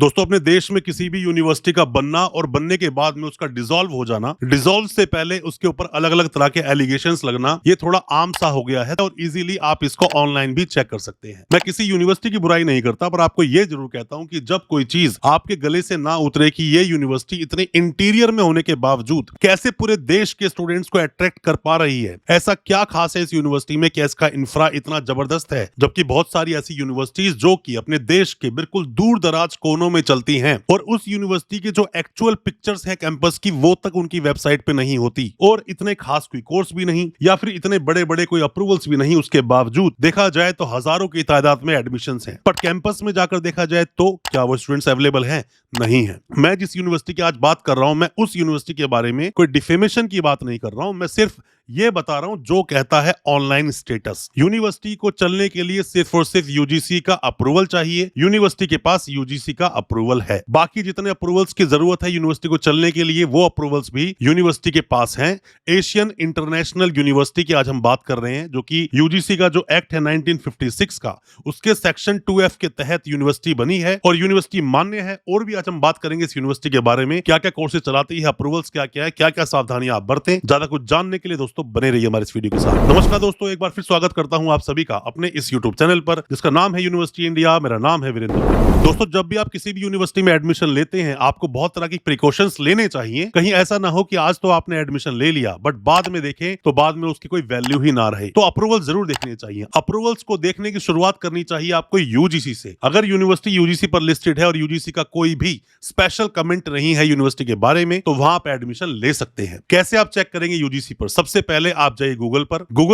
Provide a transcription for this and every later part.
दोस्तों अपने देश में किसी भी यूनिवर्सिटी का बनना और बनने के बाद में उसका डिसॉल्व हो जाना, डिसॉल्व से पहले उसके ऊपर अलग अलग तरह के एलिगेशंस लगना, ये थोड़ा आम सा हो गया है और इजीली आप इसको ऑनलाइन भी चेक कर सकते हैं। मैं किसी यूनिवर्सिटी की बुराई नहीं करता, पर आपको ये जरूर कहता हूं कि जब कोई चीज आपके गले से ना उतरे कि ये यूनिवर्सिटी इतने इंटीरियर में होने के बावजूद कैसे पूरे देश के स्टूडेंट्स को अट्रैक्ट कर पा रही है, ऐसा क्या खास है इस यूनिवर्सिटी में कि इसका इंफ्रा इतना जबरदस्त है, जबकि बहुत सारी ऐसी यूनिवर्सिटीज जो कि अपने देश के बिल्कुल दूर दराज कोनों में चलती हैं और उस यूनिवर्सिटी के जो एक्चुअल पिक्चर्स हैं कैंपस की वो तक उनकी वेबसाइट पे नहीं होती, और इतने खास कोई कोर्स भी नहीं या फिर इतने बड़े बड़े कोई अप्रूवल्स भी नहीं, उसके बावजूद देखा जाए तो हजारों की तादाद में एडमिशंस हैं। पर कैंपस में जाकर देखा जाए तो क्या वो स्टूडेंट्स अवेलेबल हैं? नहीं है। मैं जिस यूनिवर्सिटी की आज बात कर रहा हूं, मैं उस यूनिवर्सिटी के बारे में कोई डिफेमेशन की बात नहीं कर रहा हूं, मैं सिर्फ ये बता रहा हूं जो कहता है ऑनलाइन स्टेटस। यूनिवर्सिटी को चलने के लिए सिर्फ और सिर्फ यूजीसी का अप्रूवल चाहिए। यूनिवर्सिटी के पास यूजीसी का अप्रूवल है। बाकी जितने अप्रूवल्स की जरूरत है यूनिवर्सिटी को चलने के लिए वो अप्रूवल्स भी यूनिवर्सिटी के पास हैं। एशियन इंटरनेशनल यूनिवर्सिटी की आज हम बात कर रहे हैं, जो कि यूजीसी का जो एक्ट है 1956 का, उसके सेक्शन 2F के तहत यूनिवर्सिटी बनी है और यूनिवर्सिटी मान्य है। और भी आज हम बात करेंगे इस यूनिवर्सिटी के बारे में, क्या क्या कोर्सेज चलाती है, अप्रूवल्स क्या क्या है, क्या क्या सावधानियां आप बरतें। ज्यादा कुछ जानने के लिए दोस्तों बने रहिए हमारे इस वीडियो के साथ। नमस्कार दोस्तों, एक बार फिर स्वागत करता हूं आप सभी का अपने इस YouTube चैनल पर जिसका नाम है यूनिवर्सिटी इंडिया। मेरा नाम है वीरेंद्र। दोस्तों जब भी आप किसी भी यूनिवर्सिटी में एडमिशन लेते हैं, आपको बहुत तरह की प्रिकॉशंस लेने चाहिए। कहीं ऐसा ना हो कि आज तो आपने एडमिशन ले लिया बट बाद में देखें तो बाद में उसकी कोई वैल्यू ही ना रहे। तो अप्रूवल जरूर देखने चाहिए। अप्रूवल्स को देखने की शुरुआत करनी चाहिए आपको यूजीसी से। अगर यूनिवर्सिटी यूजीसी पर लिस्टेड है और यूजीसी का कोई भी स्पेशल कमेंट नहीं है यूनिवर्सिटी के बारे में, तो वहां आप एडमिशन ले सकते हैं। कैसे आप चेक करेंगे यूजीसी पर? सबसे पहले आप जाइए गूगल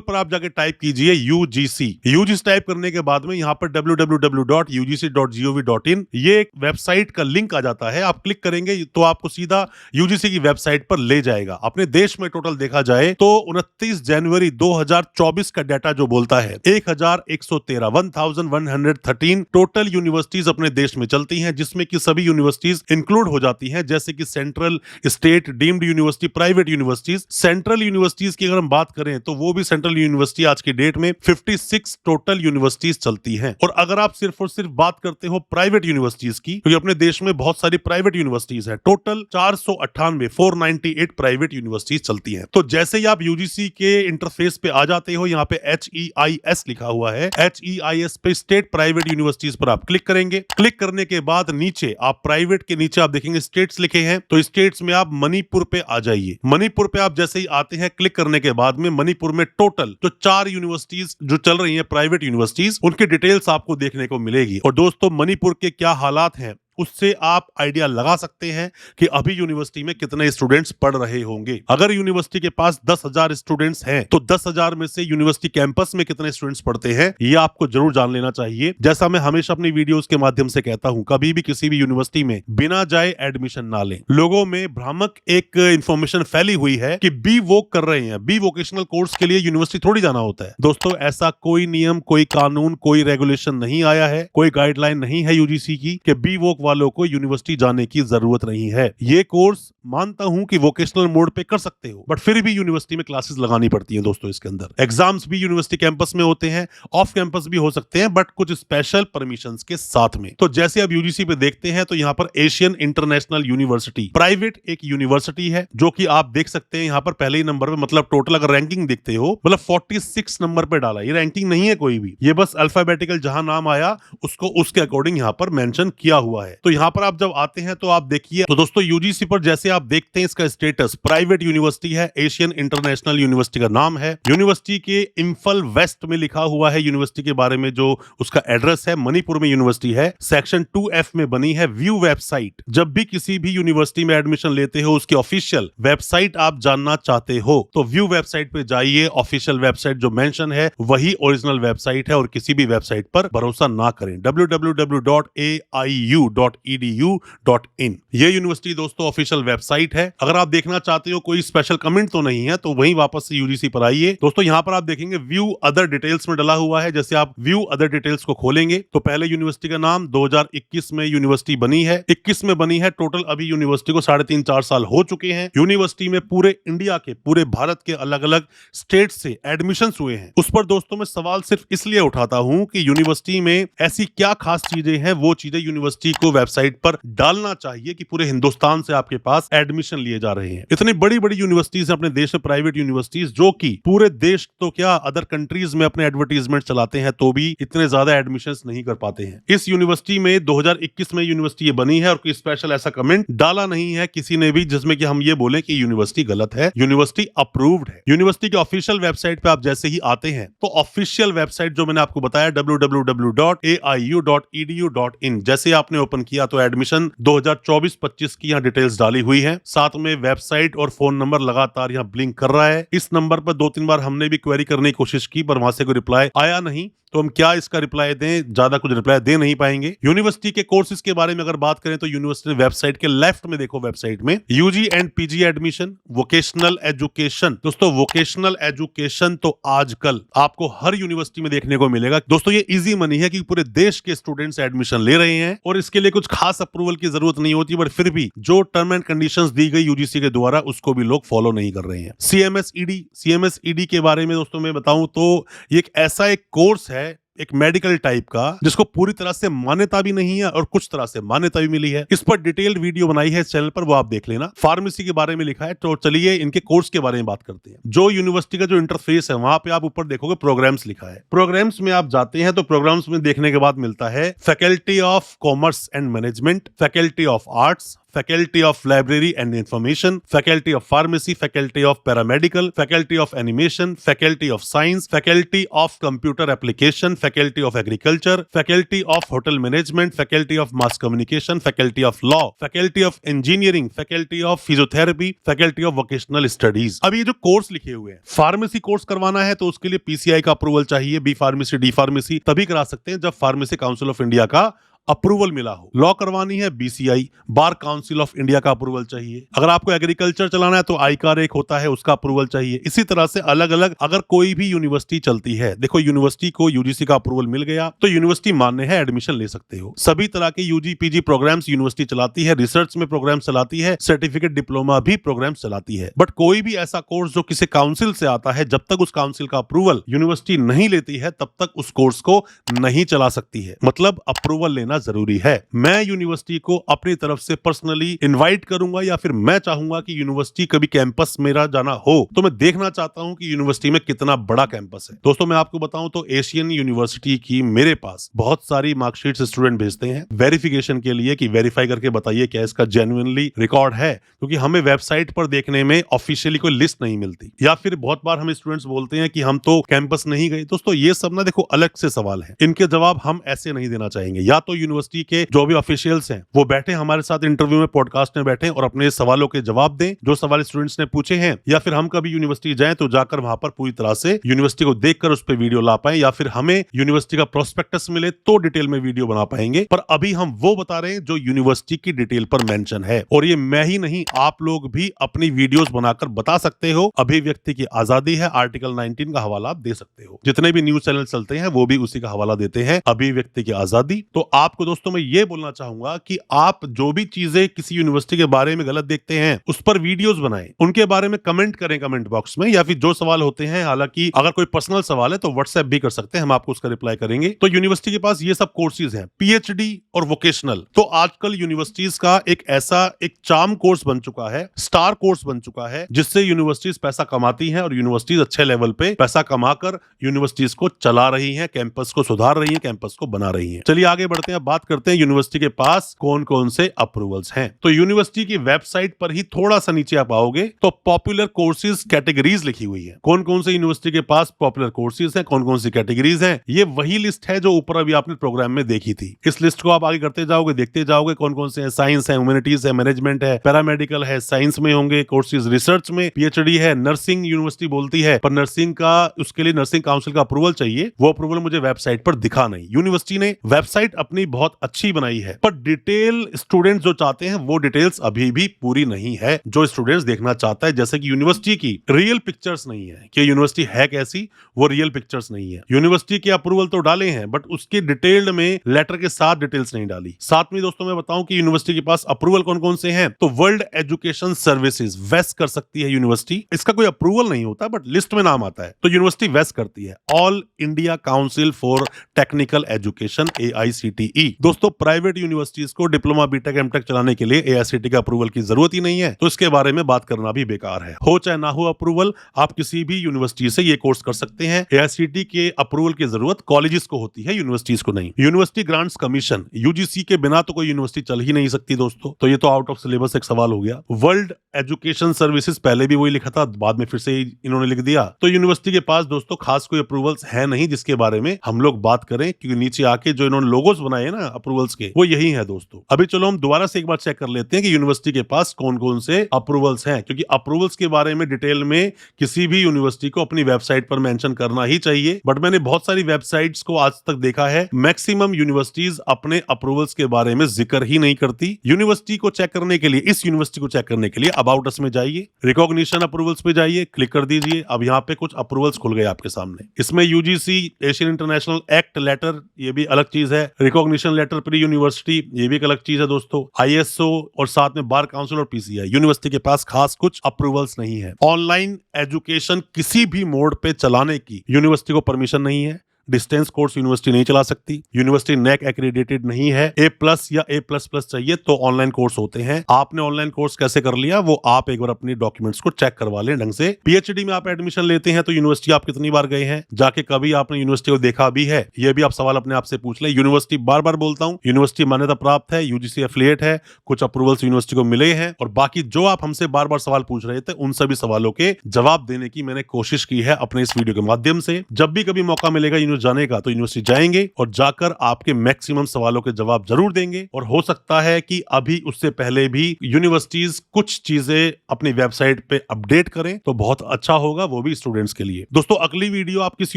पर आप जाके टाइप कीजिए यूजीसी। यूजीसी टाइप करने के बाद में यहाँ पर www.ugc.gov.in ये एक वेबसाइट का लिंक आ जाता है। आप क्लिक करेंगे तो आपको सीधा यूजीसी की वेबसाइट पर ले जाएगा। अपने देश में टोटल देखा जाए तो 29 जनवरी 2024 का डाटा जो बोलता है 1113 टोटल यूनिवर्सिटीज अपने देश में चलती हैं, जिसमें कि सभी यूनिवर्सिटीज इंक्लूड हो जाती हैं, जैसे कि central, state, deemed university, private universities. Central universities की अगर हम बात करें तो वो भी सेंट्रल यूनिवर्सिटी आज की डेट में 56 टोटल यूनिवर्सिटीज चलती हैं। और अगर आप सिर्फ और सिर्फ बात करते हो प्राइवेट यूनिवर्सिटीज की, क्योंकि अपने देश में बहुत सारी प्राइवेट यूनिवर्सिटीज हैं, टोटल 498 प्राइवेट यूनिवर्सिटीज चलती हैं। तो जैसे ही आप यूजीसी के इंटरफेस पे आ जाते हो, यहाँ पे HEIS लिखा हुआ है, HEIS पे स्टेट प्राइवेट यूनिवर्सिटीज पर आप क्लिक करेंगे। क्लिक करने के बाद नीचे आप प्राइवेट के नीचे आप देखेंगे स्टेट्स लिखे हैं, तो स्टेट्स में आप मणिपुर पे आ जाइए। मणिपुर पे आप जैसे ही आते हैं, क्लिक करने के बाद में मणिपुर में टोटल जो 4 यूनिवर्सिटीज जो चल रही हैं प्राइवेट यूनिवर्सिटीज, उनकी डिटेल्स आपको देखने को मिलेगी। और दोस्तों मणिपुर के क्या हालात हैं उससे आप आइडिया लगा सकते हैं कि अभी यूनिवर्सिटी में कितने स्टूडेंट्स पढ़ रहे होंगे। अगर यूनिवर्सिटी के पास 10,000 स्टूडेंट्स हैं तो 10,000 में से यूनिवर्सिटी कैंपस में कितने स्टूडेंट्स पढ़ते हैं ये आपको जरूर जान लेना चाहिए। जैसा मैं हमेशा अपनी वीडियोस के माध्यम से कहता हूं, कभी भी किसी भी यूनिवर्सिटी में बिना जाए एडमिशन ना लें। लोगों में भ्रामक एक इंफॉर्मेशन फैली हुई है कि बी वोक कर रहे हैं, बी वोकेशनल कोर्स के लिए यूनिवर्सिटी थोड़ी जाना होता है। दोस्तों ऐसा कोई नियम, कोई कानून, कोई रेगुलेशन नहीं आया है, कोई गाइडलाइन नहीं है यूजीसी की कि बी वोक वालों को यूनिवर्सिटी जाने की जरूरत नहीं है। ये कोर्स मानता हूं कि वोकेशनल मोड पे कर सकते हो, बट फिर भी यूनिवर्सिटी में क्लासेस लगानी पड़ती हैं दोस्तों। इसके अंदर एग्जाम्स भी यूनिवर्सिटी कैंपस में होते हैं, ऑफ कैंपस भी हो सकते हैं, बट कुछ स्पेशल परमिशंस के साथ में। तो जैसे आप यूजीसी पे देखते हैं तो यहाँ पर एशियन इंटरनेशनल यूनिवर्सिटी प्राइवेट एक यूनिवर्सिटी है, जो कि आप देख सकते हैं यहाँ पर पहले ही नंबर पे, मतलब टोटल अगर रैंकिंग देखते हो मतलब 46 नंबर पे डाला। ये रैंकिंग नहीं है कोई भी, ये बस अल्फाबेटिकल जहां नाम आया उसको उसके अकॉर्डिंग यहाँ पर मेंशन किया हुआ है। तो यहाँ पर आप जब आते हैं तो आप देखिए, तो दोस्तों यूजीसी पर जैसे आप देखते हैं इसका स्टेटस प्राइवेट यूनिवर्सिटी है, एशियन इंटरनेशनल यूनिवर्सिटी का नाम है। यूनिवर्सिटी के इंफल वेस्ट में लिखा हुआ है यूनिवर्सिटी के बारे में, जो उसका एड्रेस है, मणिपुर में यूनिवर्सिटी है, सेक्शन 2F में बनी है। व्यू वेबसाइट, जब भी किसी भी यूनिवर्सिटी में एडमिशन लेते हो उसकी ऑफिशियल वेबसाइट आप जानना चाहते हो तो व्यू वेबसाइट पे जाइए। ऑफिशियल वेबसाइट जो मेंशन है वही ओरिजिनल वेबसाइट है और किसी भी वेबसाइट पर भरोसा ना करें। www.aiu.edu.in ये यूनिवर्सिटी दोस्तों ऑफिशियल वेबसाइट है। अगर आप देखना चाहते हो कोई स्पेशल कमेंट तो नहीं है तो वहीं वापस से यूजीसी पर आइए। दोस्तों यहाँ पर आप देखेंगे व्यू अदर डिटेल्स में डला हुआ है। जैसे आप व्यू अदर डिटेल्स को खोलेंगे तो पहले यूनिवर्सिटी का नाम 2021 में यूनिवर्सिटी बनी है, 21 में बनी है। टोटल अभी यूनिवर्सिटी को 3.5-4 साल हो चुके हैं। यूनिवर्सिटी में पूरे इंडिया के, पूरे भारत के अलग अलग स्टेट से एडमिशन हुए हैं। उस पर दोस्तों मैं सवाल सिर्फ इसलिए उठाता हूं कि यूनिवर्सिटी में ऐसी क्या खास चीजें हैं, वो चीजें यूनिवर्सिटी को को वेबसाइट पर डालना चाहिए कि पूरे हिंदुस्तान से आपके पास एडमिशन लिए जा रहे हैं। इतनी बड़ी बड़ी यूनिवर्सिटीज अपने देश में, प्राइवेट यूनिवर्सिटीज, जो कि पूरे देश तो क्या अदर कंट्रीज में अपने एडवर्टीजमेंट चलाते हैं, तो भी इतने ज्यादा एडमिशंस नहीं कर पाते हैं। इस यूनिवर्सिटी में 2021 में यूनिवर्सिटी ये बनी है और कोई स्पेशल ऐसा कमेंट डाला नहीं है किसी ने भी जिसमें कि हम ये बोले कि यूनिवर्सिटी गलत है, यूनिवर्सिटी अप्रूव्ड है। यूनिवर्सिटी के ऑफिशियल वेबसाइट पे आप जैसे ही आते हैं तो ऑफिशियल वेबसाइट जो मैंने आपको बताया www.aiu.edu.in, जैसे आपने ओपन किया तो एडमिशन 2024-25 की यहाँ डिटेल्स डाली हुई है। साथ में वेबसाइट और फोन नंबर लगातार यहाँ ब्लिंक कर रहा है। इस नंबर पर 2-3 बार हमने भी क्वेरी करने की कोशिश की पर वहां से कोई रिप्लाई आया नहीं, तो हम क्या इसका रिप्लाई दें, ज्यादा कुछ रिप्लाई दे नहीं पाएंगे। यूनिवर्सिटी के कोर्सेज के बारे में अगर बात करें तो यूनिवर्सिटी वेबसाइट के लेफ्ट में देखो, वेबसाइट में UG and PG admission, vocational education. दोस्तों वोकेशनल एजुकेशन तो आजकल आपको हर यूनिवर्सिटी में देखने को मिलेगा। दोस्तों ये इजी मनी है कि पूरे देश के स्टूडेंट्स एडमिशन ले रहे हैं और इसके लिए कुछ खास अप्रूवल की जरूरत नहीं होती, बट फिर भी जो टर्म एंड कंडीशंस दी गई यूजीसी के द्वारा उसको भी लोग फॉलो नहीं कर रहे हैं। सीएमएसईडी के बारे में दोस्तों मैं बताऊं तो ये एक ऐसा एक कोर्स है, एक मेडिकल टाइप का, जिसको पूरी तरह से मान्यता भी नहीं है और कुछ तरह से मान्यता भी मिली है। इस पर डिटेल्ड वीडियो बनाई है इस चैनल पर, वो आप देख लेना। फार्मेसी के बारे में लिखा है, तो चलिए इनके कोर्स के बारे में बात करते हैं। जो यूनिवर्सिटी का जो इंटरफेस है वहां पे आप ऊपर देखोगे प्रोग्राम्स लिखा है। प्रोग्राम्स में आप जाते हैं तो प्रोग्राम्स में देखने के बाद मिलता है faculty of commerce and management, faculty of arts, faculty of library and information, faculty of pharmacy, faculty of paramedical, faculty of animation, faculty of science, faculty of computer application, faculty of agriculture, faculty of hotel management, faculty of mass communication, faculty of law, faculty of engineering, faculty of physiotherapy, faculty of vocational studies. अब ये जो course लिखे हुए हैं, pharmacy course करवाना है तो उसके लिए पीसीआई का अप्रूवल चाहिए, बी फार्मेसी, डी फार्मेसी तभी करा सकते हैं जब फार्मेसी काउंसिल ऑफ इंडिया का अप्रूवल मिला हो। लॉ करवानी है BCI, bar council of India का अप्रूवल चाहिए। अगर आपको एग्रीकल्चर चलाना है तो आईकार एक होता है, उसका अप्रूवल चाहिए। इसी तरह से अलग अलग अगर कोई भी यूनिवर्सिटी चलती है, देखो यूनिवर्सिटी को यूजीसी का अप्रूवल मिल गया तो यूनिवर्सिटी मान्य है, एडमिशन ले सकते हो। सभी तरह के यूजी पीजी प्रोग्राम्स यूनिवर्सिटी चलाती है, रिसर्च में प्रोग्राम चलाती है, सर्टिफिकेट डिप्लोमा भी प्रोग्राम चलाती है। बट कोई भी ऐसा कोर्स जो किसी काउंसिल से आता है, जब तक उस काउंसिल का अप्रूवल यूनिवर्सिटी नहीं लेती है तब तक उस कोर्स को नहीं चला सकती है। मतलब अप्रूवल लेना जरूरी है। मैं यूनिवर्सिटी को अपनी तरफ से पर्सनली इनवाइट करूंगा या फिर मैं चाहूंगा कि यूनिवर्सिटी कभी कैंपस मेरा जाना हो तो मैं देखना चाहता हूं कि यूनिवर्सिटी में कितना बड़ा कैंपस है। दोस्तों मैं आपको बताऊं तो एशियन यूनिवर्सिटी की मेरे पास बहुत सारी मार्कशीट्स स्टूडेंट भेजते हैं वेरिफिकेशन के लिए कि वेरीफाई करके बताइए क्या इसका जेन्युइनली रिकॉर्ड है, क्योंकि हमें वेबसाइट पर देखने में ऑफिशियली कोई लिस्ट नहीं मिलती। या फिर बहुत बार हम स्टूडेंट्स बोलते हैं कि हम तो कैंपस नहीं गए। दोस्तों ये सब ना देखो अलग से सवाल है, इनके जवाब हम ऐसे नहीं देना चाहेंगे। या तो यूनिवर्सिटी के जो भी ऑफिशियल्स हैं वो बैठे हमारे साथ इंटरव्यू में, पॉडकास्ट में बैठे और अपने सवालों के जवाब दें जो सवाल स्टूडेंट्स ने पूछे हैं, या फिर हम कभी यूनिवर्सिटी जाएं तो जाकर वहां पर पूरी तरह से यूनिवर्सिटी को देखकर उस पर वीडियो ला पाए, या फिर हमें यूनिवर्सिटी का प्रोस्पेक्टस मिले तो डिटेल में वीडियो बना पाएंगे। पर अभी हम वो बता रहे हैं जो यूनिवर्सिटी की डिटेल पर मेंशन है। और ये मैं ही नहीं, आप लोग भी अपनी वीडियोस बनाकर बता सकते हो। अभिव्यक्ति की आजादी है, आर्टिकल 19 का हवाला आप दे सकते हो। जितने भी न्यूज चैनल चलते हैं वो भी उसी का हवाला देते हैं, अभिव्यक्ति की आजादी। तो आपको दोस्तों मैं ये बोलना चाहूंगा कि आप जो भी चीजें किसी यूनिवर्सिटी के बारे में गलत देखते हैं उस पर वीडियोस बनाएं, उनके बारे में कमेंट करें कमेंट बॉक्स में, या फिर जो सवाल होते हैं, हालांकि अगर कोई पर्सनल सवाल है तो व्हाट्सएप भी कर सकते हैं, हम आपको उसका रिप्लाई करेंगे। तो यूनिवर्सिटी के पास ये सब कोर्सेज हैं, पीएचडी और वोकेशनल। तो आजकल यूनिवर्सिटीज का एक ऐसा एक चार्म कोर्स बन चुका है, स्टार कोर्स बन चुका है, जिससे यूनिवर्सिटीज पैसा कमाती हैं और यूनिवर्सिटीज अच्छे लेवल पे पैसा कमाकर यूनिवर्सिटीज को चला रही हैं, कैंपस को सुधार रही हैं, कैंपस को बना रही हैं। चलिए आगे बढ़ते हैं, बात करते हैं यूनिवर्सिटी के पास कौन कौन से अप्रूवल्स हैं। तो यूनिवर्सिटी की वेबसाइट पर ही थोड़ा सा नीचे आप आओगे तो पॉपुलर कोर्सेज कैटेगरीज लिखी हुई है। कौन कौन से यूनिवर्सिटी के पास पॉपुलर कोर्सेज हैं, कौन कौन सी कैटेगरीज हैं, ये वही लिस्ट है जो ऊपर अभी आपने प्रोग्राम में देखी थी। इस लिस्ट को आप आगे करते जाओगे, देखते जाओगे कौन कौन से हैं। साइंस है, ह्यूमैनिटीज है, मैनेजमेंट है, पैरामेडिकल है, साइंस में होंगे कोर्सेज, रिसर्च में पीएचडी है, नर्सिंग यूनिवर्सिटी बोलती है पर नर्सिंग का उसके लिए नर्सिंग काउंसिल का अप्रूवल चाहिए, वो अप्रूवल मुझे वेबसाइट पर दिखा नहीं। यूनिवर्सिटी ने वेबसाइट अपनी बहुत अच्छी बनाई है पर डिटेल स्टूडेंट्स जो चाहते हैं वो डिटेल्स अभी भी पूरी नहीं है जो स्टूडेंट्स देखना चाहता है। जैसे कि यूनिवर्सिटी की रियल पिक्चर्स नहीं है कि यूनिवर्सिटी है कैसी, वो रियल पिक्चर्स नहीं है। यूनिवर्सिटी के अप्रूवल तो डाले हैं बट उसके डिटेल्ड में लेटर के साथ डिटेल्स नहीं डाली। साथ में दोस्तों मैं बताऊं कि यूनिवर्सिटी के पास अप्रूवल कौन कौन से हैं, तो वर्ल्ड एजुकेशन सर्विसेज वेस्ट कर सकती है यूनिवर्सिटी। इसका कोई अप्रूवल नहीं होता बट लिस्ट में नाम आता है तो यूनिवर्सिटी वेस्ट करती है। All India council for technical education AICTE JEE. दोस्तों प्राइवेट यूनिवर्सिटीज को डिप्लोमा बीटेक एमटेक चलाने के लिए एआईसीटी का अप्रूवल की जरूरत ही नहीं है, तो इसके बारे में बात करना भी बेकार है। हो चाहे ना हो अप्रूवल, आप किसी भी यूनिवर्सिटी से ये कोर्स कर सकते हैं। एआईसीटी के अप्रूवल की जरूरत कॉलेजेस को होती है, यूनिवर्सिटीज को नहीं। यूनिवर्सिटी ग्रांट्स कमीशन यूजीसी के बिना तो कोई यूनिवर्सिटी चल ही नहीं सकती दोस्तों, तो ये तो आउट ऑफ सिलेबस एक सवाल हो गया। वर्ल्ड एजुकेशन सर्विसेज पहले भी वही लिखा था, बाद में फिर से इन्होंने लिख दिया। तो यूनिवर्सिटी के पास दोस्तों खास कोई अप्रूवल्स है नहीं जिसके बारे में हम लोग बात करें, क्योंकि नीचे आके जो इन्होंने लोगोस बनाए ना अप्रूवल्स के, वो यही है दोस्तों। अभी चलो हम दोबारा से एक बार चेक कर लेते हैं कि यूनिवर्सिटी के पास कौन कौन से अप्रूवल्स हैं, क्योंकि अप्रूवल्स के बारे में डिटेल में किसी भी यूनिवर्सिटी को अपनी वेबसाइट पर मेंशन करना ही चाहिए। बट मैंने बहुत सारी वेबसाइट्स को आज तक देखा है, मैक्सिमम यूनिवर्सिटीज अपने अप्रूवल्स के बारे में जिक्र ही नहीं करती। यूनिवर्सिटी को चेक करने के लिए, इस यूनिवर्सिटी को चेक करने के लिए अबाउट अस में जाइए, रिकॉग्निशन अप्रूवल्स पे जाइए, क्लिक कर दीजिए। अब यहाँ पे कुछ अप्रूवल्स खुल गए आपके सामने। इसमें UGC, Asian international act letter, ये भी अलग चीज है। रिकॉग्निशन लेटर प्री यूनिवर्सिटी, ये भी एक अलग चीज है दोस्तों। आईएसओ और साथ में बार काउंसिल और पीसीआई। यूनिवर्सिटी के पास खास कुछ अप्रूवल्स नहीं है। ऑनलाइन एजुकेशन किसी भी मोड पे चलाने की यूनिवर्सिटी को परमिशन नहीं है। डिस्टेंस कोर्स यूनिवर्सिटी नहीं चला सकती। यूनिवर्सिटी नेक एक्रेडिटेड नहीं है। A+ या A++ चाहिए तो ऑनलाइन कोर्स होते हैं। आपने ऑनलाइन कोर्स कैसे कर लिया, वो आप एक बार अपनी डॉक्यूमेंट्स को चेक करवा लें ढंग से। पीएचडी में आप एडमिशन लेते हैं तो यूनिवर्सिटी आप कितनी बार गए हैं, जाके कभी आपने यूनिवर्सिटी को देखा भी है, ये भी आप सवाल अपने आप से पूछ लें। यूनिवर्सिटी, बार बार बोलता हूं, यूनिवर्सिटी मान्यता प्राप्त है, यूजीसी एफिलिएट है, कुछ अप्रूवल्स यूनिवर्सिटी को मिले हैं, और बाकी जो आप हमसे बार बार सवाल पूछ रहे थे उन सभी सवालों के जवाब देने की मैंने कोशिश की है अपने इस वीडियो के माध्यम से। जब भी कभी मौका मिलेगा यूनिवर्सिटी जाने का तो यूनिवर्सिटी जाएंगे और जाकर आपके मैक्सिमम सवालों के जवाब जरूर देंगे। और हो सकता है कि अभी उससे पहले भी यूनिवर्सिटीज कुछ चीजें अपनी वेबसाइट पे अपडेट करें तो बहुत अच्छा होगा, वो भी स्टूडेंट्स के लिए। दोस्तों अगली वीडियो आप किस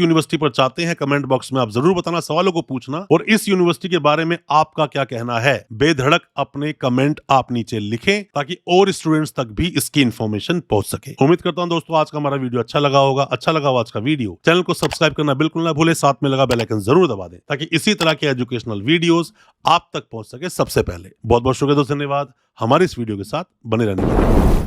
यूनिवर्सिटी पर चाहते हैं, कमेंट बॉक्स में आप जरूर बताना, सवालों को पूछना, और इस यूनिवर्सिटी के बारे में आपका क्या कहना है बेधड़क अपने कमेंट आप नीचे लिखें, ताकि और स्टूडेंट्स तक भी इसकी इंफॉर्मेशन पहुंच सके। उम्मीद करता हूं दोस्तों आज का हमारा वीडियो अच्छा लगा होगा। अच्छा लगा हो आज का वीडियो, चैनल को सब्सक्राइब करना बिल्कुल ना भूले, साथ में लगा बेल आइकन जरूर दबा दें, ताकि इसी तरह के एजुकेशनल वीडियोस आप तक पहुंच सके सबसे पहले। बहुत बहुत शुक्रिया दोस्तों, धन्यवाद हमारे इस वीडियो के साथ बने रहने के लिए।